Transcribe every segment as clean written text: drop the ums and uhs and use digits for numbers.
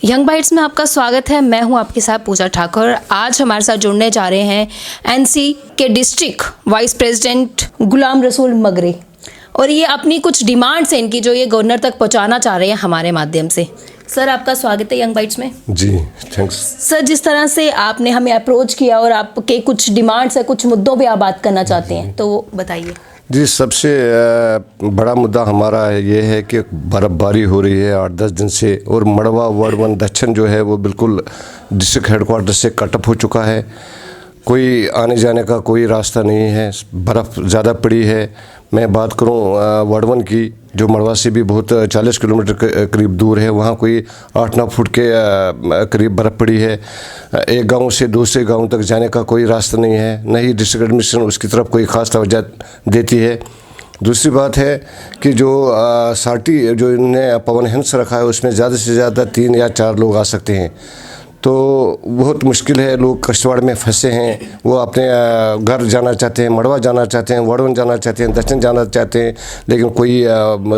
Young bytes में आपका स्वागत है। मैं हूं आपके साथ पूजा ठाकुर। आज हमारे साथ जुड़ने जा रहे हैं एनसी के district vice president Ghulam Rasool Magare, और ये अपनी कुछ डिमांड्स हैं इनकी जो ये गवर्नर तक पहुंचाना चाह रहे हैं हमारे माध्यम से। सर, आपका स्वागत है यंग बाइट्स में। जी थैंक्स सर, जिस तरह से आपने हमें अप्रोच किया और आपके कुछ डिमांड्स है, कुछ मुद्दों पे आप बात करना चाहते हैं, तो वो बताइए। जी, सबसे बड़ा मुद्दा हमारा ये है कि बर्फ़बारी हो रही है 8-10 दिन से, और मड़वा वार्ड 1 दक्षिण जो है वो बिल्कुल डिस्ट्रिक्ट हेडक्वार्टर से कटअप हो चुका है। कोई आने जाने का कोई रास्ता नहीं है, बर्फ़ ज़्यादा पड़ी है। मैं बात करूं वार्ड 1 की, जो मड़वा से भी बहुत 40 किलोमीटर करीब दूर है, वहाँ कोई 8-9 फुट के करीब बर्फ़ पड़ी है। एक गांव से दूसरे गांव तक जाने का कोई रास्ता नहीं है, न ही डिस्ट्रिक्ट एडमिनिस्ट्रेशन उसकी तरफ कोई ख़ास तवज्जो देती है। दूसरी बात है कि जो साटी जो इन्होंने पवन हंस रखा है उसमें ज़्यादा से ज़्यादा 3 या 4 लोग आ सकते हैं, तो बहुत मुश्किल है। लोग कष्टवाड़ में फंसे हैं, वो अपने घर जाना चाहते हैं, मड़वा जाना चाहते हैं, वार्ड 1 जाना चाहते हैं, दक्षिण जाना चाहते हैं, लेकिन कोई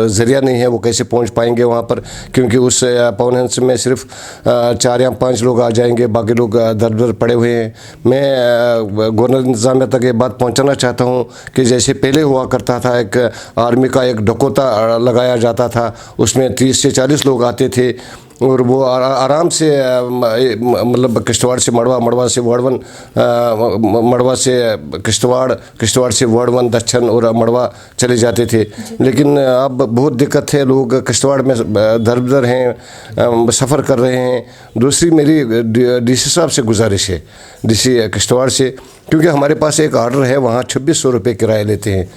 ज़रिया नहीं है वो कैसे पहुंच पाएंगे वहां पर, क्योंकि उस पवन हंस में सिर्फ 4 या 5 लोग आ जाएंगे, बाकी लोग दर दर पड़े हुए हैं। मैं गवर्नर इंतज़ामिया तक ये बात पहुँचाना चाहता हूँ कि जैसे पहले हुआ करता था, एक आर्मी का एक डकोता लगाया जाता था, उसमें 30 से 40 लोग आते थे और वो आराम से मतलब किश्तवाड़ से मड़वा, मड़वा से वार्ड 1, मड़वा से किश्तवाड़, किश्तवाड़ से वार्ड 1 दक्षिण और मड़वा चले जाते थे। लेकिन अब बहुत दिक्कत है, लोग किश्तवाड़ में दर बदर हैं, सफ़र कर रहे हैं। दूसरी मेरी डीसी साहब से गुजारिश है, डीसी किश्तवाड़ से, क्योंकि हमारे पास एक आर्डर है, वहाँ 2600 रुपये किराया लेते हैं,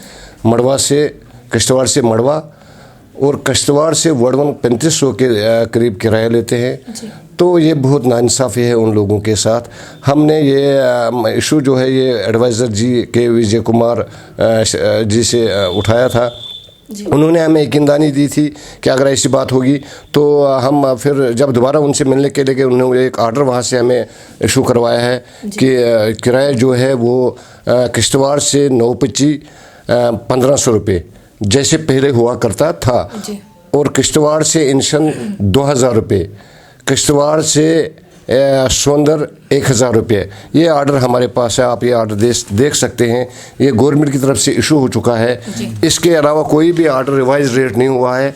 मड़वा से किश्तवाड़ से मड़वा और किश्तवाड़ से वार्ड 1 3500 के करीब किराया लेते हैं। तो ये बहुत नाइंसाफ़ी है उन लोगों के साथ। हमने ये इशू जो है ये एडवाइज़र जी के विजय कुमार जी से उठाया था। उन्होंने हमें यकीनदानी दी थी कि अगर ऐसी बात होगी तो हम फिर जब दोबारा उनसे मिलने के लिए उन्होंने एक आर्डर वहाँ से हमें इशू करवाया है कि किराया जो है वो किश्तवाड़ से 925 1500 रुपये जैसे पहले हुआ करता था, और किश्तवाड़ से इंशन 2000 रुपये, किश्तवाड़ से सोंदर 1000 रुपये। ये आर्डर हमारे पास है, आप ये आर्डर देख सकते हैं, ये गवर्नमेंट की तरफ से इशू हो चुका है। इसके अलावा कोई भी आर्डर रिवाइज रेट नहीं हुआ है।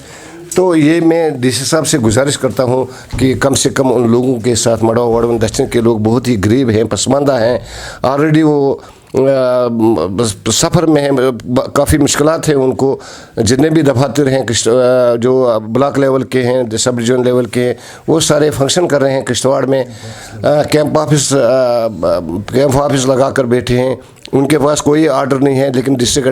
तो ये मैं डीसी साहब से गुजारिश करता हूँ कि कम से कम उन लोगों के साथ, मड़वा वार्ड 1 दक्षिण के लोग बहुत ही गरीब हैं, पसमानदा हैं, ऑलरेडी वो सफ़र में है, काफ़ी मुश्किलात हैं उनको। जितने भी दफातर हैं जो ब्लॉक लेवल के हैं, सब डिवीजन लेवल के हैं, वो सारे फंक्शन कर रहे हैं किश्तवाड़ में। कैंप ऑफिस लगा कर बैठे हैं, उनके पास कोई आर्डर नहीं है, लेकिन डिस्ट्रिक्ट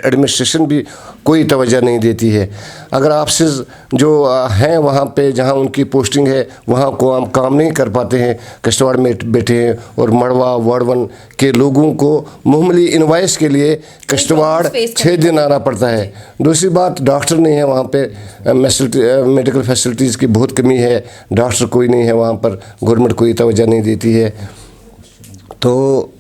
एडमिनिस्ट्रेशन भी कोई तवज्जो नहीं देती है। अगर आपसे जो हैं वहाँ पे जहाँ उनकी पोस्टिंग है वहाँ को हम काम नहीं कर पाते हैं, किश्तवाड़ में बैठे हैं, और मड़वा वार्ड 1 के लोगों को मामूली इनवाइस के लिए किश्तवाड़ 6 दिन आना पड़ता है। दूसरी बात, डॉक्टर नहीं है वहाँ पे, मेडिकल फैसिलिटीज़ की बहुत कमी है, डॉक्टर कोई नहीं है वहाँ पर, गवर्नमेंट कोई तवज्जो नहीं देती है। तो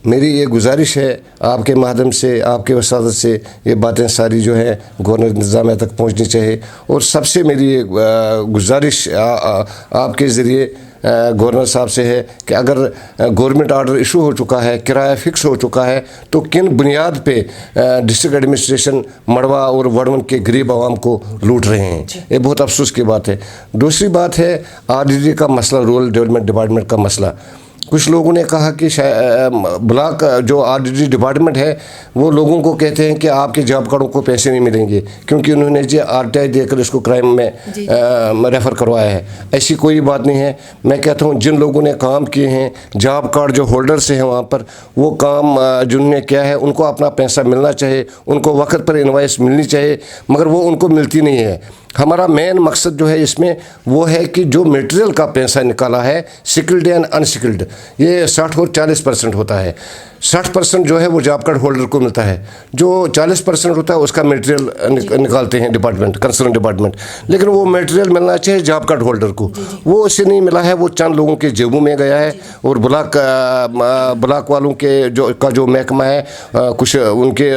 मेरी ये गुजारिश है आपके माध्यम से, आपके वसादत से ये बातें सारी जो है गवर्नर इंतज़ामिया तक पहुंचनी चाहिए। और सबसे मेरी ये गुजारिश आपके ज़रिए गवर्नर साहब से है कि अगर गवर्नमेंट आर्डर इशू हो चुका है, किराया फिक्स हो चुका है, तो किन बुनियाद पे डिस्ट्रिक्ट एडमिनिस्ट्रेशन मड़वा और वार्ड 1 के गरीब आवाम को लूट रहे हैं, ये बहुत अफसोस की बात है। दूसरी बात है RDD का मसला, रूरल डेवलपमेंट डिपार्टमेंट का मसला। कुछ लोगों ने कहा कि ब्लॉक जो RDD डिपार्टमेंट है वो लोगों को कहते हैं कि आपके जॉब कार्डों को पैसे नहीं मिलेंगे, क्योंकि उन्होंने जी RTI देकर इसको क्राइम में रेफ़र करवाया है। ऐसी कोई बात नहीं है। मैं कहता हूँ जिन लोगों ने काम किए हैं, जॉब कार्ड जो होल्डर्स हैं वहाँ पर, वो काम जिन्होंने किया है उनको अपना पैसा मिलना चाहिए, उनको वक्त पर इनवाइस मिलनी चाहिए, मगर वो उनको मिलती नहीं है। हमारा मेन मकसद जो है इसमें वो है कि जो मटेरियल का पैसा निकाला है, स्किल्ड एंड अनस्किल्ड, ये 60 और 40% होता है। 60% जो है वो जॉब कार्ड होल्डर को मिलता है, जो 40% होता है उसका मटेरियल निकालते हैं डिपार्टमेंट, कंसर्न डिपार्टमेंट। लेकिन वो मटेरियल मिलना चाहिए जॉब कार्ड होल्डर को, वो उससे नहीं मिला है, वो चंद लोगों के जेबों में गया है। और ब्लॉक वालों के जो महकमा है कुछ उनके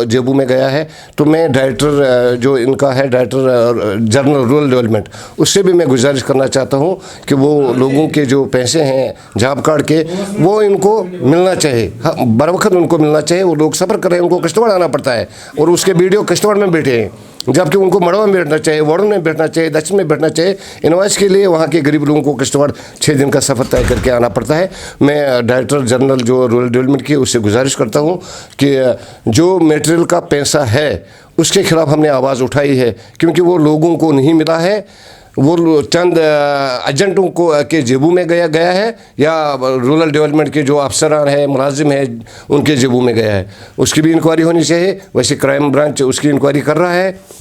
जेबों में गया है। तो मैं डायरेक्टर जो इनका है, डायरेक्टर जनरल रूरल डेवलपमेंट, उससे भी मैं गुजारिश करना चाहता हूँ कि वो लोगों के जो पैसे हैं जॉब कार्ड के वो इनको मिलना चाहिए, बर वक्त उनको मिलना चाहिए। वो लोग सफ़र कर रहे हैं, उनको कस्टमर आना पड़ता है और उसके वीडियो कस्टमर में बैठे हैं, जबकि उनको मड़वा में बैठना चाहिए, वार्डन में बैठना चाहिए, दक्षिण में बैठना चाहिए। इनवाइस के लिए वहाँ के गरीब लोगों को कस्टमर 6 दिन का सफ़र तय करके आना पड़ता है। मैं डायरेक्टर जनरल जो रूरल डेवलपमेंट की उससे गुजारिश करता हूँ कि जो मटेरियल का पैसा है उसके खिलाफ हमने आवाज़ उठाई है, क्योंकि वो लोगों को नहीं मिला है, वो चंद एजेंटों को के जेबों में गया है, या रूरल डेवलपमेंट के जो अफसरान हैं, मुलाजिम हैं, उनके जेबों में गया है। उसकी भी इंक्वायरी होनी चाहिए। वैसे क्राइम ब्रांच उसकी इंक्वायरी कर रहा है,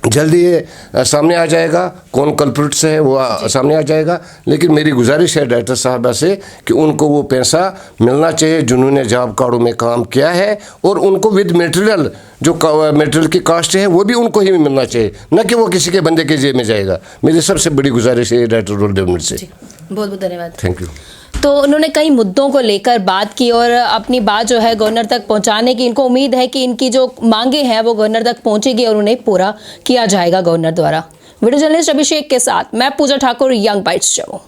जल्दी ये सामने आ जाएगा, कौन कल्प्रिट्स है वो सामने आ जाएगा। लेकिन मेरी गुजारिश है डायरेक्टर साहबा से कि उनको वो पैसा मिलना चाहिए जिन्होंने जॉब कार्डों में काम किया है, और उनको विद मटेरियल जो मटेरियल की कास्ट है वो भी उनको ही मिलना चाहिए, न कि वो किसी के बंदे के जेब में जाएगा। मेरी सबसे बड़ी गुजारिश है डायरेक्टर रूरल डेवलपमेंट से। बहुत बहुत धन्यवाद। Thank you. तो उन्होंने कई मुद्दों को लेकर बात की और अपनी बात जो है गवर्नर तक पहुंचाने की, इनको उम्मीद है कि इनकी जो मांगे हैं वो गवर्नर तक पहुंचेगी और उन्हें पूरा किया जाएगा गवर्नर द्वारा। वीडियो जर्नलिस्ट अभिषेक के साथ मैं पूजा ठाकुर, यंग बाइट्स जम्मू।